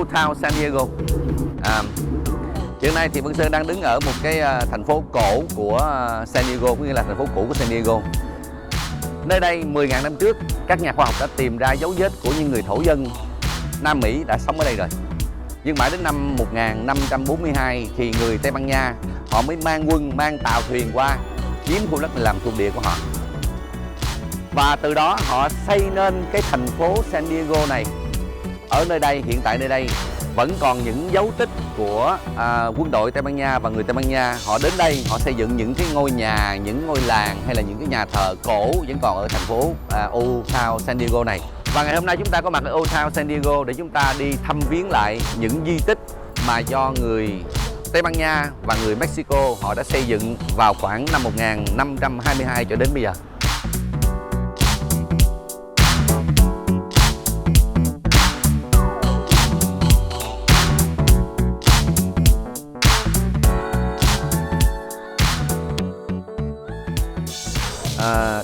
Old Town San Diego. Hiện nay thì Vân Sơn đang đứng ở một cái thành phố cổ của San Diego, có nghĩa là thành phố cũ của San Diego. Nơi đây 10.000 năm trước, các nhà khoa học đã tìm ra dấu vết của những người thổ dân Nam Mỹ đã sống ở đây rồi. Nhưng mãi đến năm 1542 thì người Tây Ban Nha họ mới mang quân, mang tàu thuyền qua chiếm khu đất này làm thuộc địa của họ. Và từ đó họ xây nên cái thành phố San Diego này. Ở nơi đây, hiện tại nơi đây vẫn còn những dấu tích của quân đội Tây Ban Nha và người Tây Ban Nha. Họ đến đây, họ xây dựng những cái ngôi nhà, những ngôi làng hay là những cái nhà thờ cổ vẫn còn ở thành phố Old Town San Diego này. Và ngày hôm nay chúng ta có mặt ở Old Town San Diego để chúng ta đi thăm viếng lại những di tích mà do người Tây Ban Nha và người Mexico họ đã xây dựng vào khoảng năm 1522 cho đến bây giờ.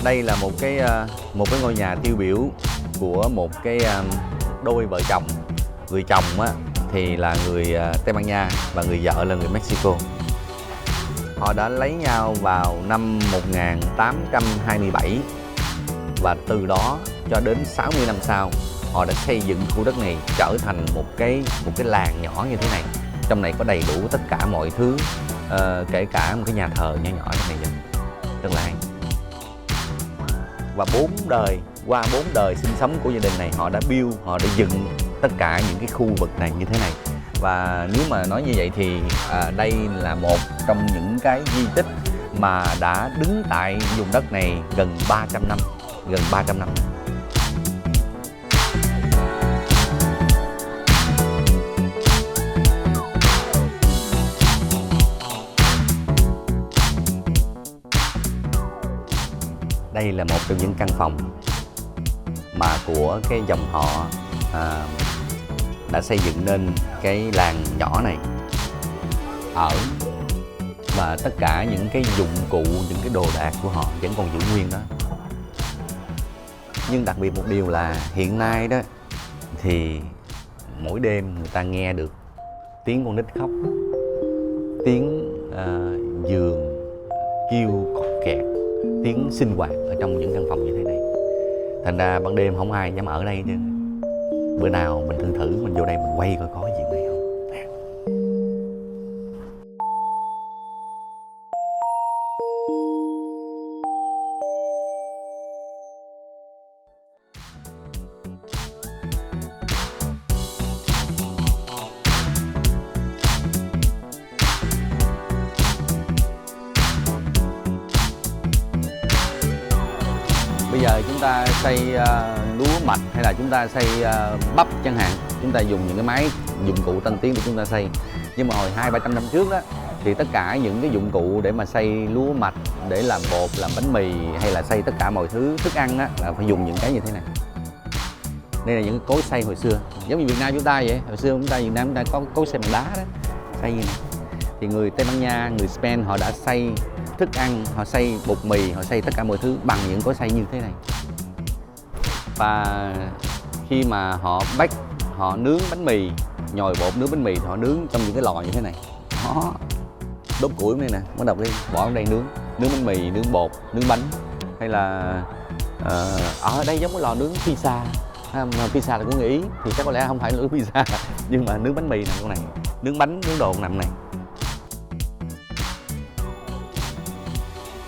Đây là một cái ngôi nhà tiêu biểu của một cái đôi vợ chồng. Người chồng thì là người Tây Ban Nha và người vợ là người Mexico. Họ đã lấy nhau vào năm 1827 và từ đó cho đến 60 năm sau họ đã xây dựng khu đất này trở thành một cái làng nhỏ như thế này. Trong này có đầy đủ tất cả mọi thứ, kể cả một cái nhà thờ nhỏ nhỏ trong này rất là hay. Và qua 4 đời sinh sống của gia đình này, họ đã dựng tất cả những cái khu vực này như thế này. Và nếu mà nói như vậy thì đây là một trong những cái di tích mà đã đứng tại vùng đất này gần 300 năm. Đây là một trong những căn phòng mà của cái dòng họ đã xây dựng nên cái làng nhỏ này ở, và tất cả những cái dụng cụ, những cái đồ đạc của họ vẫn còn giữ nguyên đó. Nhưng đặc biệt một điều là hiện nay đó thì mỗi đêm người ta nghe được tiếng con nít khóc, tiếng giường kêu cọt kẹt, tiếng sinh hoạt ở trong những căn phòng như thế này. Thành ra ban đêm không ai dám ở đây chứ. Bữa nào mình thử mình vô đây mình quay coi có chuyện này không. Bây giờ chúng ta xay lúa mạch hay là chúng ta xay bắp chẳng hạn, chúng ta dùng những cái máy dụng cụ tân tiến để chúng ta xay. Nhưng mà hồi 200-300 năm trước đó thì tất cả những cái dụng cụ để mà xay lúa mạch, để làm bột, làm bánh mì hay là xay tất cả mọi thứ thức ăn đó, là phải dùng những cái như thế này. Đây là những cái cối xay hồi xưa, giống như Việt Nam chúng ta vậy. Hồi xưa Việt Nam chúng ta có cối xay bằng đá đó, xay như này. Thì người Tây Ban Nha, người Spain họ đã xay thức ăn, họ xay bột mì, họ xay tất cả mọi thứ bằng những cối xay như thế này. Và khi mà họ nướng bánh mì, nhồi bột nướng bánh mì thì họ nướng trong những cái lò như thế này. Đó, đốt củi này nè, bắt đầu đi bỏ vào đây nướng bánh mì, nướng bột, nướng bánh. Hay là ở đây giống cái lò nướng pizza. Pizza là của người Ý thì chắc có lẽ không phải là nướng pizza, nhưng mà nướng bánh mì nằm trong này, nướng bánh, nướng đồ nằm này.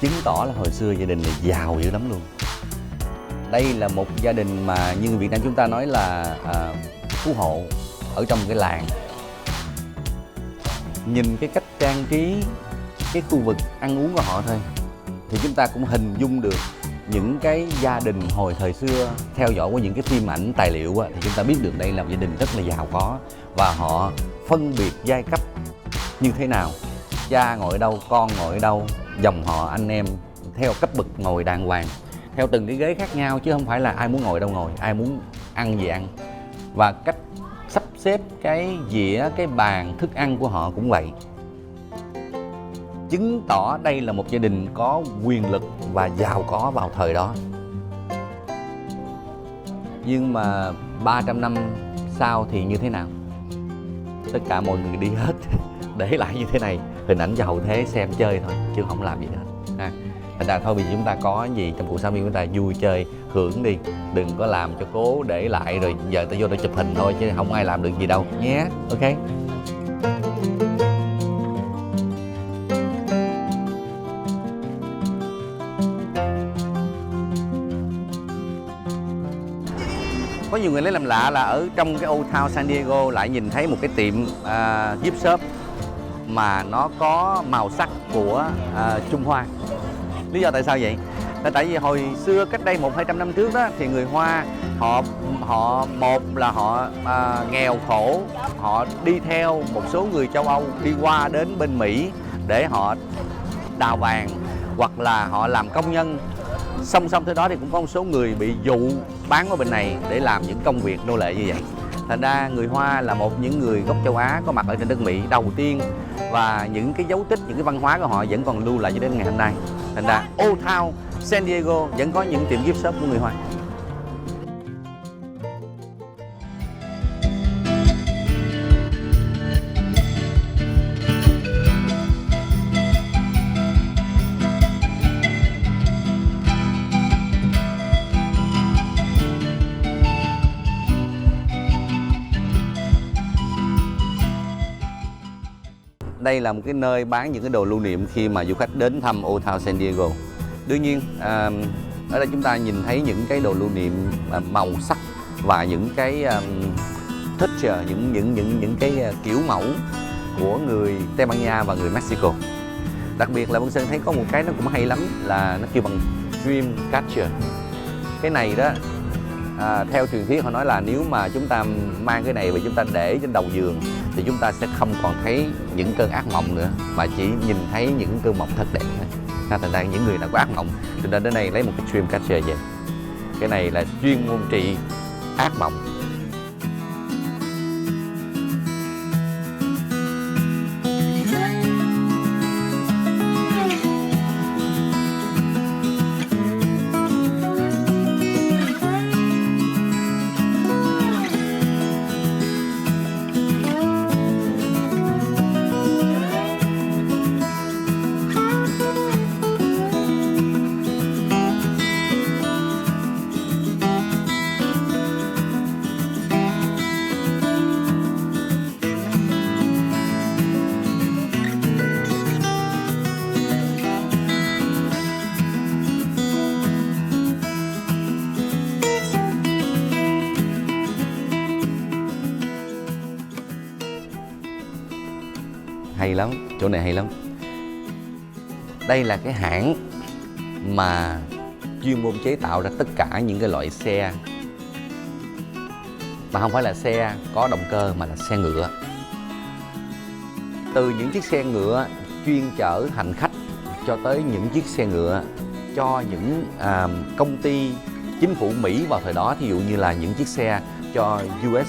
Chứng tỏ là hồi xưa gia đình này giàu dữ lắm luôn. Đây là một gia đình mà như người Việt Nam chúng ta nói là phú hộ ở trong cái làng. Nhìn cái cách trang trí cái khu vực ăn uống của họ thôi thì chúng ta cũng hình dung được những cái gia đình hồi thời xưa. Theo dõi qua những cái phim ảnh tài liệu thì chúng ta biết được đây là một gia đình rất là giàu có, và họ phân biệt giai cấp như thế nào. Cha ngồi ở đâu, con ngồi ở đâu, dòng họ anh em theo cấp bậc ngồi đàng hoàng, theo từng cái ghế khác nhau, chứ không phải là ai muốn ngồi đâu ngồi, ai muốn ăn gì ăn. Và cách sắp xếp cái dĩa, cái bàn thức ăn của họ cũng vậy. Chứng tỏ đây là một gia đình có quyền lực và giàu có vào thời đó. Nhưng mà 300 năm sau thì như thế nào? tất cả mọi người đi hết để lại như thế này, hình ảnh cho hậu thế xem chơi thôi chứ không làm gì hết ha. Thành ra thôi bây giờ chúng ta có gì trong cuộc sống của chúng ta vui chơi hưởng đi, đừng có làm cho cố để lại rồi giờ ta vô để chụp hình thôi chứ không ai làm được gì đâu nhé. Ok. Có nhiều người lấy làm lạ là ở trong cái Old Town San Diego lại nhìn thấy một cái tiệm gift shop mà nó có màu sắc của Trung Hoa. Lý do tại sao vậy? Là tại vì hồi xưa cách đây 100-200 năm trước đó thì người Hoa họ một là họ nghèo khổ, họ đi theo một số người châu Âu đi qua đến bên Mỹ để họ đào vàng hoặc là họ làm công nhân. Song song tới đó thì cũng có một số người bị dụ bán qua bên này để làm những công việc nô lệ như vậy. Thành ra người Hoa là một những người gốc châu Á có mặt ở trên đất Mỹ đầu tiên, và những cái dấu tích, những cái văn hóa của họ vẫn còn lưu lại cho đến ngày hôm nay. Thành ra Old Town San Diego vẫn có những tiệm gift shop của người Hoa. Đây là một cái nơi bán những cái đồ lưu niệm khi mà du khách đến thăm Old Town San Diego. Đương nhiên ở đây chúng ta nhìn thấy những cái đồ lưu niệm màu sắc và những cái texture, những cái kiểu mẫu của người Tây Ban Nha và người Mexico. Đặc biệt là Vân Sơn thấy có một cái nó cũng hay lắm là nó kêu bằng dream catcher. Cái này đó theo truyền thuyết họ nói là nếu mà chúng ta mang cái này và chúng ta để trên đầu giường thì chúng ta sẽ không còn thấy những cơn ác mộng nữa, mà chỉ nhìn thấy những cơn mộng thật đẹp thôi. Thành ra những người nào có ác mộng thì đến đây lấy một cái dream catcher về. Cái này là chuyên môn trị ác mộng. Hay lắm, chỗ này hay lắm. Đây là cái hãng mà chuyên môn chế tạo ra tất cả những cái loại xe mà không phải là xe có động cơ mà là xe ngựa. Từ những chiếc xe ngựa chuyên chở hành khách cho tới những chiếc xe ngựa cho những công ty chính phủ Mỹ vào thời đó, thí dụ như là những chiếc xe cho US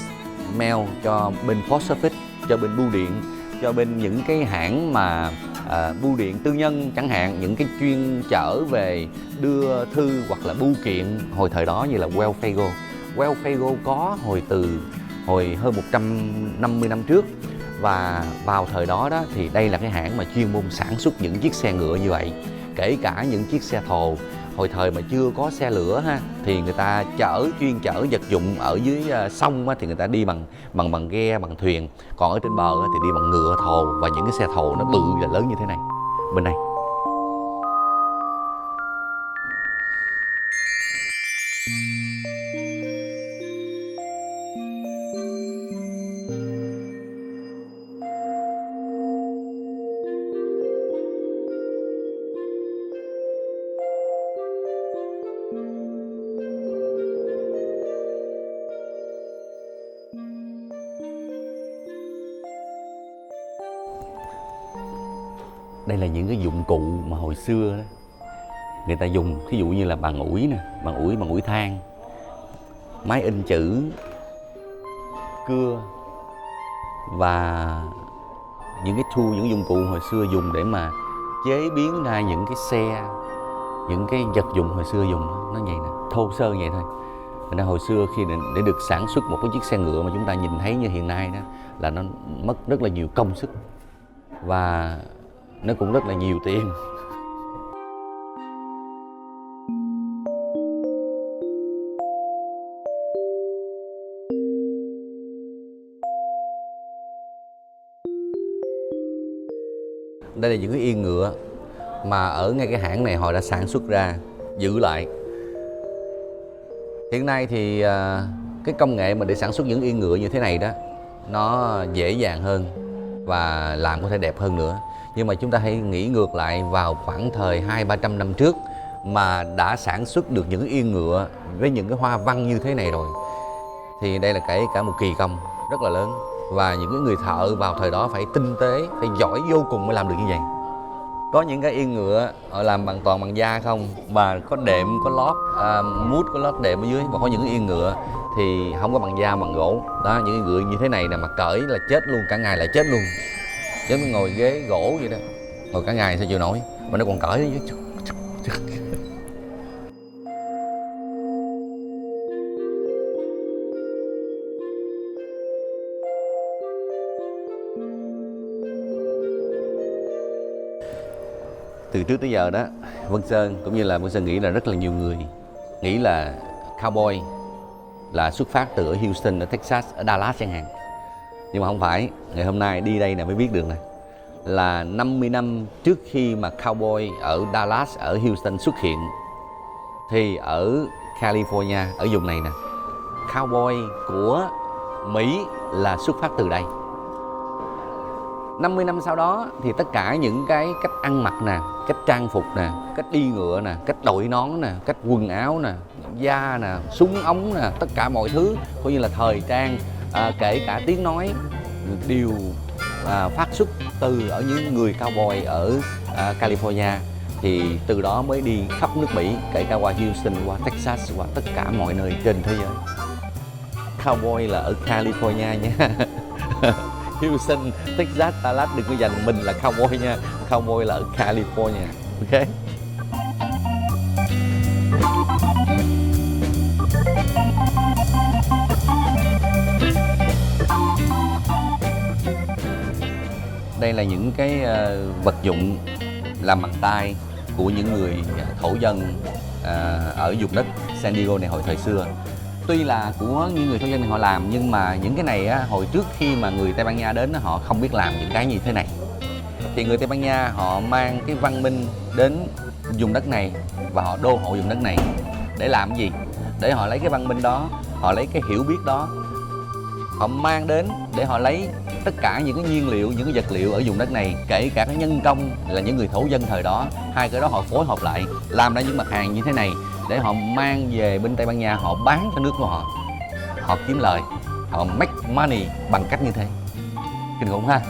Mail, cho bên Pacific, cho bên bưu điện, cho bên những cái hãng mà bưu điện tư nhân chẳng hạn, những cái chuyên chở về đưa thư hoặc là bưu kiện hồi thời đó như là Wells Fargo. Wells Fargo có hồi hơn 150 năm trước, và vào thời đó thì đây là cái hãng mà chuyên môn sản xuất những chiếc xe ngựa như vậy. Kể cả những chiếc xe thồ hồi thời mà chưa có xe lửa ha, thì người ta chuyên chở vật dụng ở dưới sông thì người ta đi bằng ghe, bằng thuyền, còn ở trên bờ thì đi bằng ngựa thồ, và những cái xe thồ nó bự và lớn như thế này. Bên này đây là những cái dụng cụ mà hồi xưa đó người ta dùng, thí dụ như là bàn ủi nè, bàn ủi than, máy in chữ, cưa, và những cái tool, những dụng cụ hồi xưa dùng để mà chế biến ra những cái xe, những cái vật dụng hồi xưa dùng nó vậy nè, thô sơ vậy thôi. Nên hồi xưa khi để được sản xuất một cái chiếc xe ngựa mà chúng ta nhìn thấy như hiện nay đó là nó mất rất là nhiều công sức và nó cũng rất là nhiều tiền. Đây là những cái yên ngựa mà ở ngay cái hãng này họ đã sản xuất ra, giữ lại. Hiện nay thì cái công nghệ mà để sản xuất những yên ngựa như thế này đó nó dễ dàng hơn và làm có thể đẹp hơn nữa. Nhưng mà chúng ta hãy nghĩ ngược lại vào khoảng thời 200-300 năm trước mà đã sản xuất được những yên ngựa với những cái hoa văn như thế này rồi, thì đây là cả một kỳ công rất là lớn. Và những cái người thợ vào thời đó phải tinh tế, phải giỏi vô cùng mới làm được như vậy. Có những cái yên ngựa họ làm toàn bằng da không, mà có đệm, có lót mút, có lót đệm ở dưới. Và có những cái yên ngựa thì không có bằng da, bằng gỗ. Đó, những cái ngựa như thế này nè mà cởi là chết luôn, cả ngày là chết luôn. Giống như ngồi ghế gỗ vậy đó, ngồi cả ngày sao chịu nổi, mà nó còn cởi dưới. Từ trước tới giờ đó, Vân Sơn cũng như là Vân Sơn nghĩ là rất là nhiều người nghĩ là cowboy là xuất phát từ ở Houston, ở Texas, ở Dallas chẳng hạn. Nhưng mà không phải, ngày hôm nay đi đây là mới biết được nè, là 50 năm trước khi mà cowboy ở Dallas, ở Houston xuất hiện thì ở California, ở vùng này nè, cowboy của Mỹ là xuất phát từ đây. 50 năm sau đó thì tất cả những cái cách ăn mặc nè, cách trang phục nè, cách đi ngựa nè, cách đội nón nè, cách quần áo nè, da nè, súng ống nè, tất cả mọi thứ coi như là thời trang, kể cả tiếng nói đều phát xuất từ ở những người cowboy ở California. Thì từ đó mới đi khắp nước Mỹ, kể cả qua Houston, qua Texas, qua tất cả mọi nơi trên thế giới. Cowboy là ở California nha. Houston, Texas, Dallas đừng có dành mình là cowboy nha. Cowboy là ở California. Ok. Đây là những cái vật dụng làm bằng tay của những người thổ dân ở vùng đất San Diego này hồi thời xưa. Tuy là của những người thổ dân này họ làm, nhưng mà những cái này á, hồi trước khi mà người Tây Ban Nha đến họ không biết làm những cái như thế này. Thì người Tây Ban Nha họ mang cái văn minh đến vùng đất này và họ đô hộ vùng đất này để làm gì? Để họ lấy cái văn minh đó, họ lấy cái hiểu biết đó, họ mang đến để họ lấy tất cả những cái nhiên liệu, những cái vật liệu ở vùng đất này, kể cả cái nhân công là những người thổ dân thời đó. Hai cái đó họ phối hợp lại làm ra những mặt hàng như thế này để họ mang về bên Tây Ban Nha, họ bán cho nước của họ, họ kiếm lời, họ make money bằng cách như thế. Kinh khủng ha.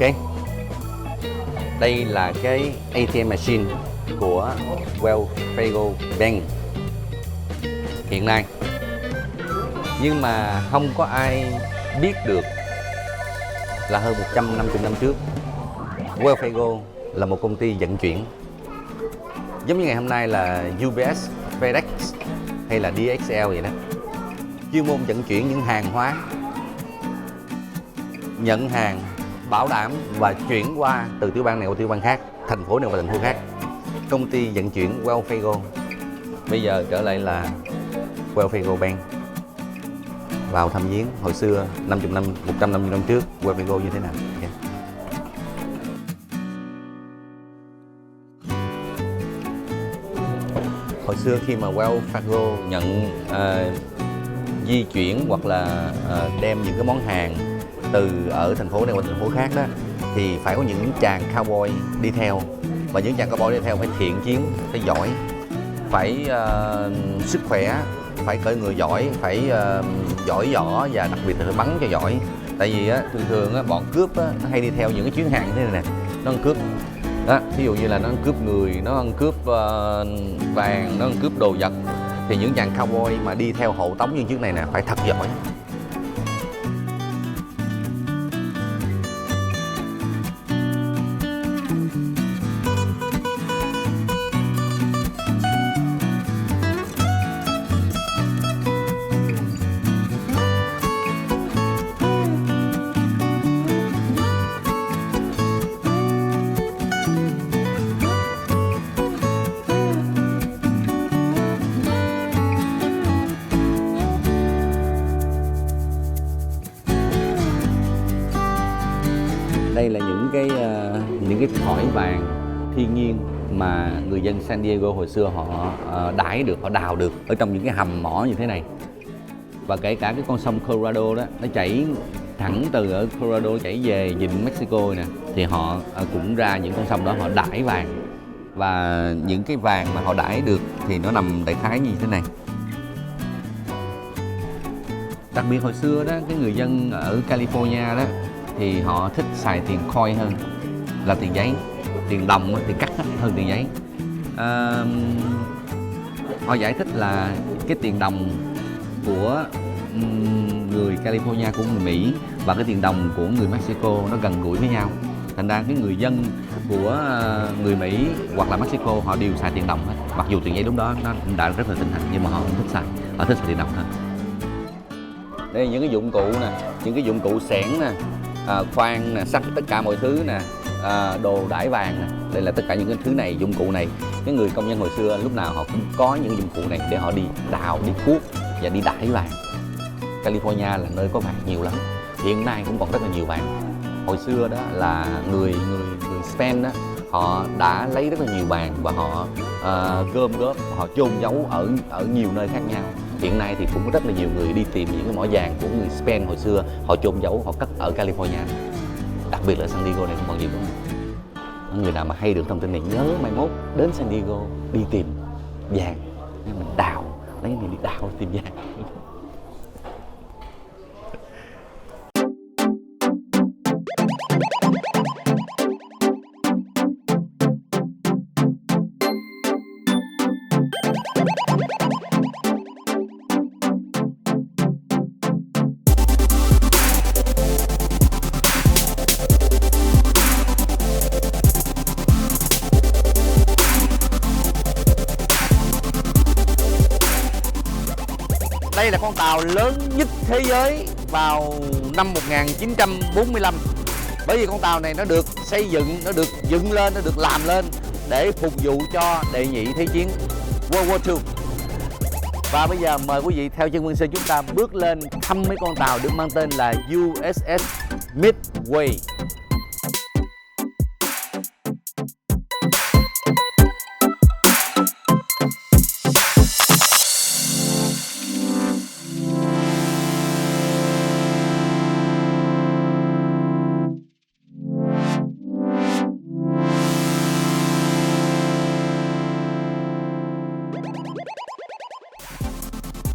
Ok, đây là cái ATM machine của Wells Fargo Bank hiện nay, nhưng mà không có ai biết được là hơn 150 năm trước Wells Fargo là một công ty vận chuyển, giống như ngày hôm nay là UPS, FedEx hay là DHL vậy đó, chuyên môn vận chuyển những hàng hóa, nhận hàng, bảo đảm và chuyển qua từ tiểu bang này qua tiểu bang khác, thành phố này qua thành phố khác. Công ty vận chuyển Wells Fargo bây giờ trở lại là Wells Fargo Bank. Vào thăm viếng hồi xưa 150 năm trước Wells Fargo như thế nào. Okay. Hồi xưa khi mà Wells Fargo nhận di chuyển hoặc là đem những cái món hàng từ ở thành phố này qua thành phố khác đó, thì phải có những chàng cowboy đi theo, và những chàng cowboy đi theo phải thiện chiến, phải giỏi, phải sức khỏe, phải cởi ngựa giỏi, phải giỏi võ và đặc biệt là phải bắn cho giỏi. Tại vì thường thường bọn cướp nó hay đi theo những cái chuyến hàng như thế này nè, nó ăn cướp đó, ví dụ như là nó ăn cướp người, nó ăn cướp vàng, nó ăn cướp đồ vật, thì những chàng cowboy mà đi theo hộ tống như chiếc này nè phải thật giỏi. Đây là những cái thỏi vàng thiên nhiên mà người dân San Diego hồi xưa họ đãi được, họ đào được ở trong những cái hầm mỏ như thế này. Và kể cả cái con sông Colorado đó, nó chảy thẳng từ ở Colorado chảy về vịnh Mexico nè, thì họ cũng ra những con sông đó họ đãi vàng. Và những cái vàng mà họ đãi được thì nó nằm đại khái như thế này. Đặc biệt hồi xưa đó, cái người dân ở California đó thì họ thích xài tiền coin hơn là tiền giấy, tiền đồng, tiền cắt hơn tiền giấy. Họ giải thích là cái tiền đồng của người California, của người Mỹ và cái tiền đồng của người Mexico nó gần gũi với nhau. Thành ra cái người dân của người Mỹ hoặc là Mexico họ đều xài tiền đồng hết. Mặc dù tiền giấy lúc đó nó đã rất là thịnh hành nhưng mà họ không thích xài, họ thích xài tiền đồng hơn. Đây là những cái dụng cụ nè, những cái dụng cụ xẻng nè, khoan nè, sắt, tất cả mọi thứ nè, đồ đãi vàng nè. Đây là tất cả những cái thứ này, dụng cụ này. Cái người công nhân hồi xưa lúc nào họ cũng có những dụng cụ này để họ đi đào, đi cuốc và đi đãi vàng. California là nơi có vàng nhiều lắm. Hiện nay cũng còn rất là nhiều vàng. Hồi xưa đó là người Spain đó, họ đã lấy rất là nhiều vàng và họ gom góp, họ chôn giấu ở nhiều nơi khác nhau. Hiện nay thì cũng có rất là nhiều người đi tìm những cái mỏ vàng của người Spain hồi xưa, họ chôn giấu, họ cất ở California. Đặc biệt là San Diego này cũng còn nhiều lắm. Người nào mà hay được thông tin này nhớ mai mốt đến San Diego đi tìm vàng, mình đào, lấy mình đi đào tìm vàng. Đây là con tàu lớn nhất thế giới vào năm 1945. Bởi vì con tàu này nó được xây dựng, nó được dựng lên, nó được làm lên để phục vụ cho đệ nhị thế chiến World War II. Và bây giờ mời quý vị theo chân Quân Sơn chúng ta bước lên thăm mấy con tàu được mang tên là USS Midway.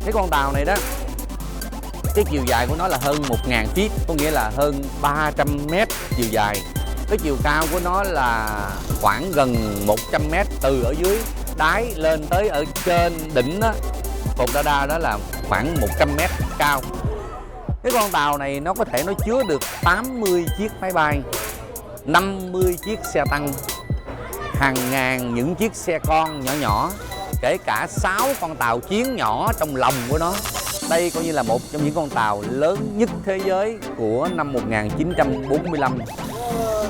Cái con tàu này đó, cái chiều dài của nó là hơn 1.000 feet, có nghĩa là hơn 300 mét chiều dài. Cái chiều cao của nó là khoảng gần 100 mét, từ ở dưới đáy lên tới ở trên đỉnh đó, cột radar đó là khoảng 100 mét cao. Cái con tàu này nó có thể nó chứa được 80 chiếc máy bay, 50 chiếc xe tăng, hàng ngàn những chiếc xe con nhỏ nhỏ, kể cả 6 con tàu chiến nhỏ trong lòng của nó. Đây coi như là một trong những con tàu lớn nhất thế giới của năm 1945.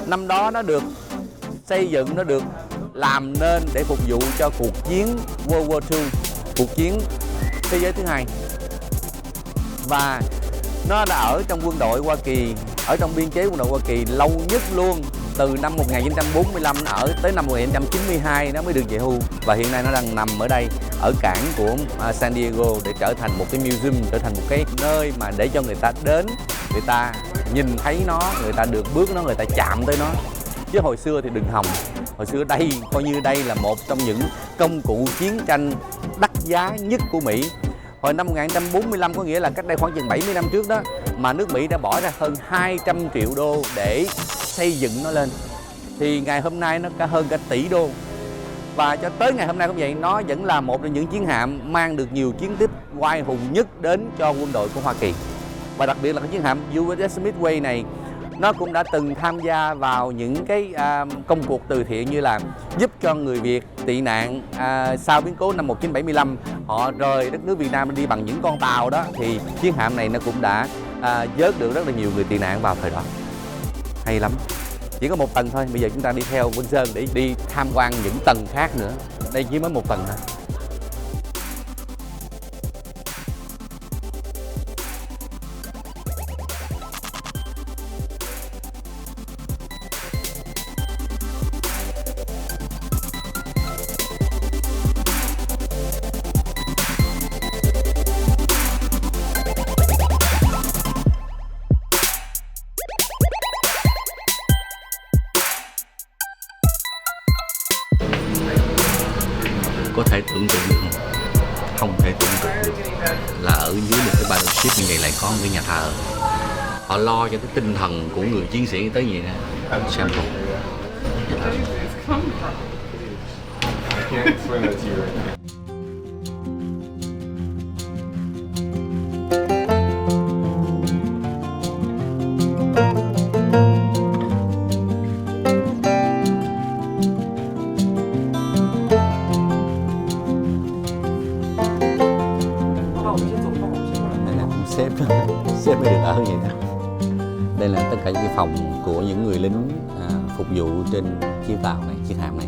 Năm đó nó được xây dựng, nó được làm nên để phục vụ cho cuộc chiến World War II, cuộc chiến thế giới thứ hai. Và nó đã ở trong quân đội Hoa Kỳ, ở trong biên chế quân đội Hoa Kỳ lâu nhất luôn. Từ năm 1945 nó ở tới năm 1992 nó mới được về hưu. Và hiện nay nó đang nằm ở đây, ở cảng của San Diego, để trở thành một cái museum, trở thành một cái nơi mà để cho người ta đến, người ta nhìn thấy nó, người ta được bước nó, người ta chạm tới nó. Chứ hồi xưa thì đừng hòng, Hồi xưa đây coi như đây là một trong những công cụ chiến tranh đắt giá nhất của Mỹ. Hồi năm 1945, có nghĩa là cách đây khoảng chừng 70 năm trước đó, mà nước Mỹ đã bỏ ra hơn 200 triệu đô để xây dựng nó lên. Thì ngày hôm nay nó hơn cả tỷ đô. Và cho tới ngày hôm nay cũng vậy, nó vẫn là một trong những chiến hạm mang được nhiều chiến tích oai hùng nhất đến cho quân đội của Hoa Kỳ. Và đặc biệt là cái chiến hạm USS Midway này, nó cũng đã từng tham gia vào những cái công cuộc từ thiện, như là giúp cho người Việt tị nạn sau biến cố năm 1975, họ rời đất nước Việt Nam đi bằng những con tàu đó, thì chiến hạm này nó cũng đã vớt được rất là nhiều người tị nạn vào thời đó. Hay lắm. Chỉ có một tầng thôi, bây giờ chúng ta đi theo Vinh Sơn để đi tham quan những tầng khác nữa. Đây chỉ mới một tầng thôi. Có thể tưởng tượng được không? Không thể tưởng tượng được là ở dưới một cái battleship như vậy lại có một cái nhà thờ. Họ lo cho cái tinh thần của người chiến sĩ tới vậy nè. Xem không? Sếp mới được ở vậy đó. Đây là tất cả những cái phòng của những người lính phục vụ trên chiếc tàu này, chiếc hạm này.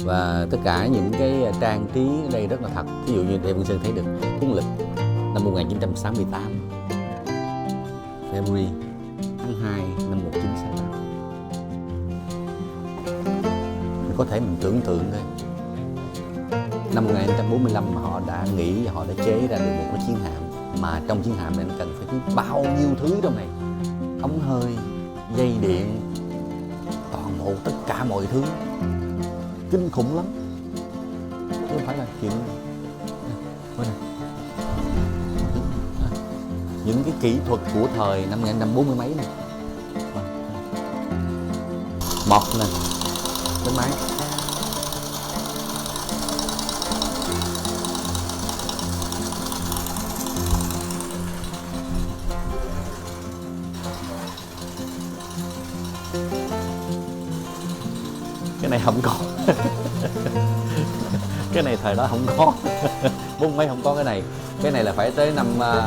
Và tất cả những cái trang trí ở đây rất là thật. Ví dụ như Lê Văn Sơn thấy được cuốn lịch năm 1968, February tháng 2 năm 1968. Mình có thể mình tưởng tượng thôi. Năm 1945 mà họ đã nghĩ, họ đã chế ra được một cái chiến hạm, mà trong chiến hạm này nó cần phải có bao nhiêu thứ trong này: ống hơi, dây điện, toàn bộ tất cả mọi thứ, kinh khủng lắm chứ không phải là chuyện những cái kỹ thuật của thời năm 1940 mấy này. Một nè, đến máy. Cái này không có. Cái này thời đó không có. Bốn mấy không có cái này. Cái này là phải tới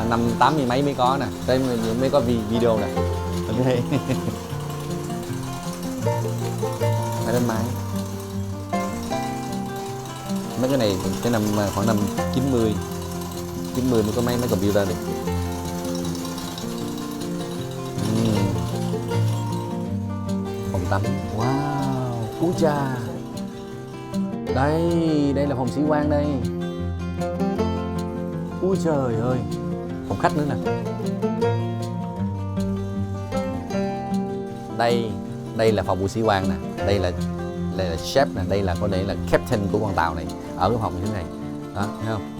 năm 80 mấy mới có nè, tới mới có video nè. Okay. Phải lên máy. Mấy cái này cái năm khoảng năm 90 mới có mấy computer được. Phòng tắm. Wow, cú cha. Đây là phòng sĩ quan đây. Ui trời ơi, phòng khách nữa nè. Đây là phòng của sĩ quan nè, đây là chef nè, đây là có thể là captain của con tàu này, ở cái phòng như thế này. Đó, thấy không?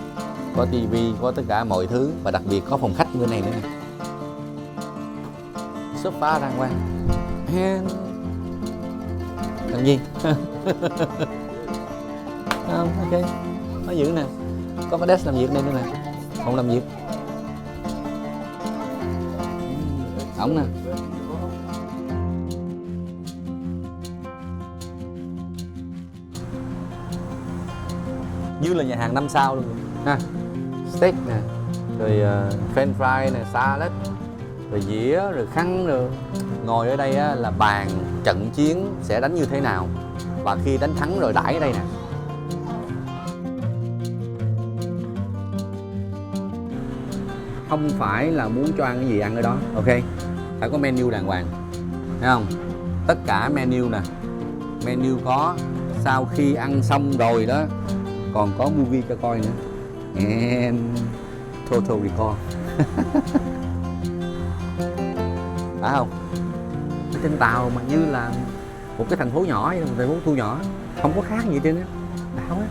Có tivi, có tất cả mọi thứ, và đặc biệt có phòng khách bên này nữa nè. Sofa đàng hoàng. Làm gì? Ok, nó giữ nè. Có cái desk làm việc đây nữa nè, phòng làm việc. Ổng nè. Như là nhà hàng 5 sao luôn ha. Steak nè, rồi french fry nè, salad, rồi dĩa, rồi khăn, rồi ngồi ở đây á, là bàn trận chiến sẽ đánh như thế nào, và khi đánh thắng rồi đãi ở đây nè. Không phải là muốn cho ăn cái gì ăn ở đó, ok? Phải có menu đàng hoàng, thấy không? Tất cả menu nè, menu có. Sau khi ăn xong rồi đó, còn có movie cho coi nữa. And Total Recall. Phải không? Ở trên tàu mà như là Một cái thành phố nhỏ vậy, một thành phố thu nhỏ, không có khác gì trên á, đảo á.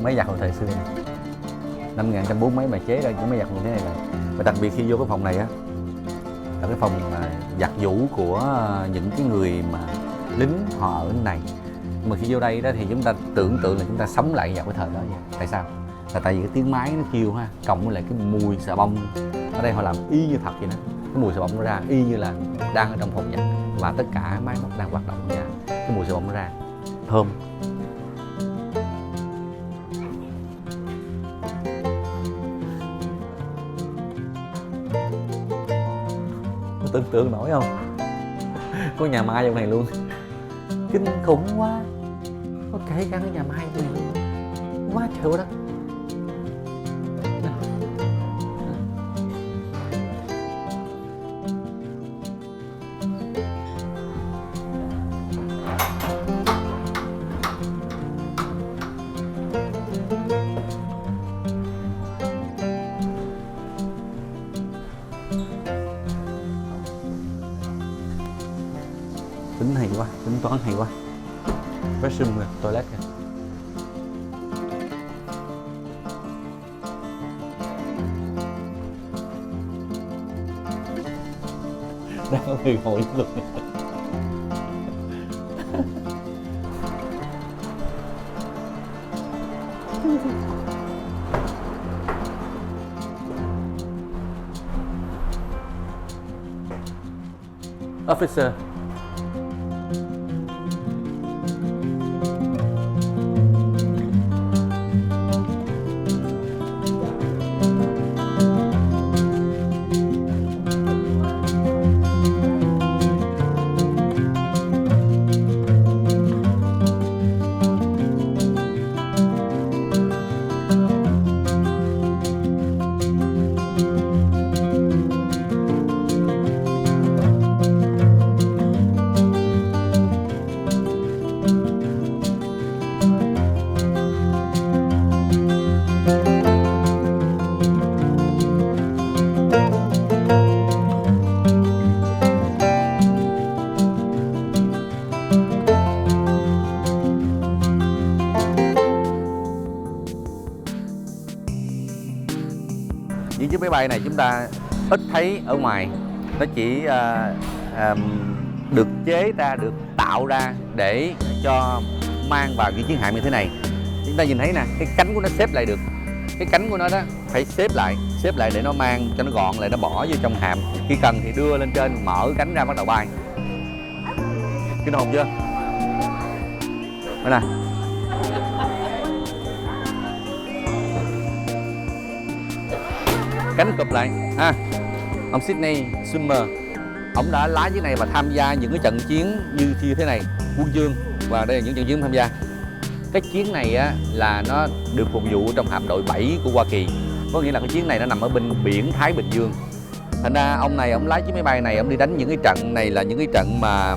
Máy giặt hồi thời xưa này, 5.140 mấy mà chế ra những máy giặt như thế này rồi. Và đặc biệt khi vô cái phòng này á, là cái phòng giặt giũ của những cái người mà lính họ ở này. Mà khi vô đây đó thì chúng ta tưởng tượng là chúng ta sống lại vào cái thời đó vậy. Tại sao? Là tại vì cái tiếng máy nó kêu ha, cộng với lại cái mùi xà bông ở đây họ làm y như thật vậy đó. Cái mùi xà bông nó ra y như là đang ở trong phòng giặt, và tất cả máy móc đang hoạt động ra, cái mùi xà bông nó ra thơm. Tưởng tượng nổi không? Có nhà mai trong này luôn, kinh khủng quá. Có kể cả cái nhà mai trong này luôn, quá trời đất. Tính hay quá, tính toán hay quá. Restroom nè, toilet nè. Đang có người ngồi luôn. Officer. Những chiếc máy bay này chúng ta ít thấy ở ngoài, nó chỉ được chế ra, được tạo ra để cho mang vào những chuyến hạm như thế này. Chúng ta nhìn thấy nè, cái cánh của nó xếp lại được, cái cánh của nó đó phải xếp lại để nó mang cho nó gọn lại, nó bỏ vô trong hạm. Khi cần thì đưa lên trên, mở cánh ra bắt đầu bay. Kinh hồn chưa? Đây nè. Cánh cụp lại ha. Ông Sydney Summer, ông đã lái chiếc này và tham gia những cái trận chiến như thế này, Quân chương, và đây là những trận chiến tham gia. Cái chiến này á, là nó được phục vụ trong hạm đội 7 của Hoa Kỳ, có nghĩa là cái chiến này nó nằm ở bên biển Thái Bình Dương. Thành ra ông này, ông lái chiếc máy bay này, ông đi đánh những cái trận này là những cái trận mà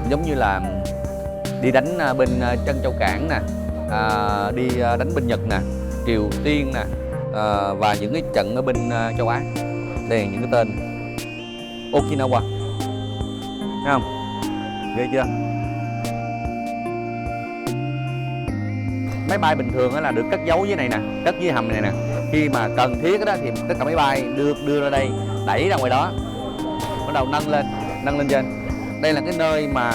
giống như là đi đánh bên Trân Châu Cảng nè, đi đánh bên Nhật nè, Triều Tiên nè, và những cái trận ở bên châu Á. Đây là những cái tên. Okinawa, thấy không? Ghê chưa? Máy bay bình thường là được cất giấu dưới này nè, cất dưới hầm này nè. Khi mà cần thiết đó thì tất cả máy bay đưa ra đây, đẩy ra ngoài đó, bắt đầu nâng lên trên. Đây là cái nơi mà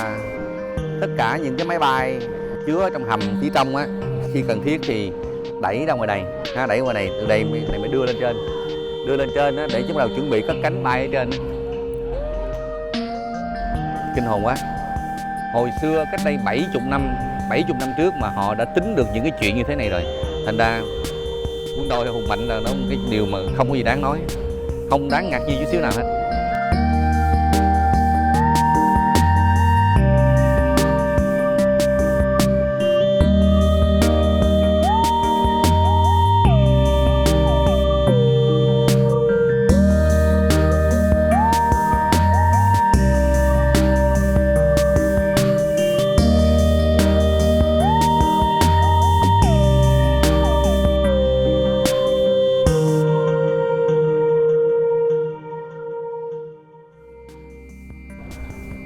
tất cả những cái máy bay chứa trong hầm phía trong á, khi cần thiết thì đẩy ra ngoài này, đẩy ngoài này, từ đây mới đưa lên trên á, để chúng ta chuẩn bị cất cánh bay ở trên. Kinh hồn quá. Hồi xưa cách đây 70 năm trước mà họ đã tính được những cái chuyện như thế này rồi. Thành ra quân đội hùng mạnh là nó một cái điều mà không có gì đáng nói, không đáng ngạc nhiên chút xíu nào hết.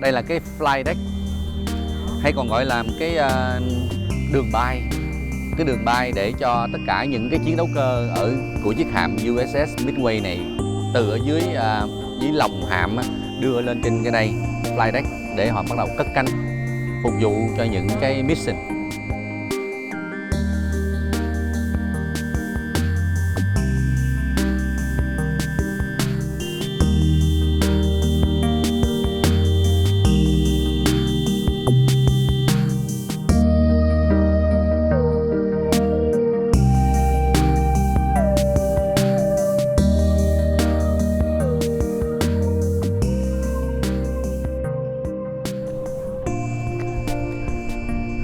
Đây là cái flight deck, hay còn gọi là cái đường bay. Cái đường bay để cho tất cả những cái chiến đấu cơ của chiếc hạm USS Midway này từ ở dưới lòng hạm đưa lên trên cái đây flight deck để họ bắt đầu cất cánh phục vụ cho những cái mission.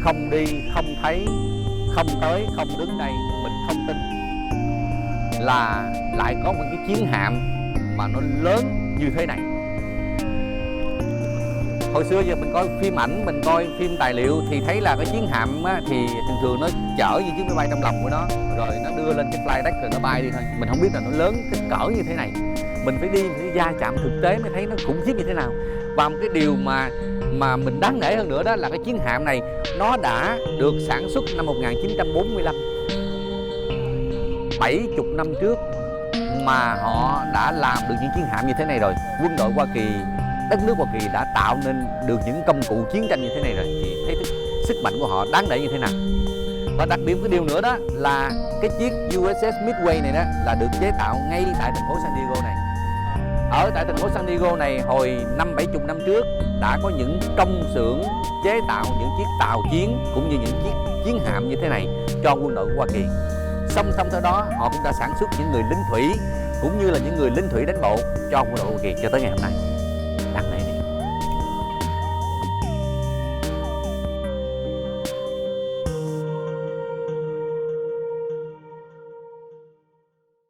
Không đi, không thấy, không tới, không đứng đây, mình không tin là lại có một cái chiến hạm mà nó lớn như thế này. Hồi xưa giờ mình coi phim ảnh, mình coi phim tài liệu thì thấy là cái chiến hạm á, thì thường thường nó chở như chiếc máy bay trong lòng của nó, rồi nó đưa lên cái flight deck rồi nó bay đi thôi. Mình không biết là nó lớn cái cỡ như thế này. Mình phải đi va chạm thực tế mới thấy nó khủng khiếp như thế nào. Và một cái điều mà mình đáng nể hơn nữa đó là cái chiến hạm này nó đã được sản xuất năm 1945, 70 năm trước mà họ đã làm được những chiến hạm như thế này rồi. Quân đội Hoa Kỳ, đất nước Hoa Kỳ đã tạo nên được những công cụ chiến tranh như thế này rồi, thì thấy sức mạnh của họ đáng nể như thế nào. Và đặc điểm cái điều nữa đó là cái chiếc USS Midway này đó là được chế tạo ngay tại thành phố San Diego này. Ở tại thành phố San Diego này hồi 50-70 năm trước đã có những công xưởng chế tạo những chiếc tàu chiến cũng như những chiếc chiến hạm như thế này cho quân đội của Hoa Kỳ. Song song theo đó họ cũng đã sản xuất những người lính thủy cũng như là những người lính thủy đánh bộ cho quân đội Hoa Kỳ cho tới ngày hôm nay.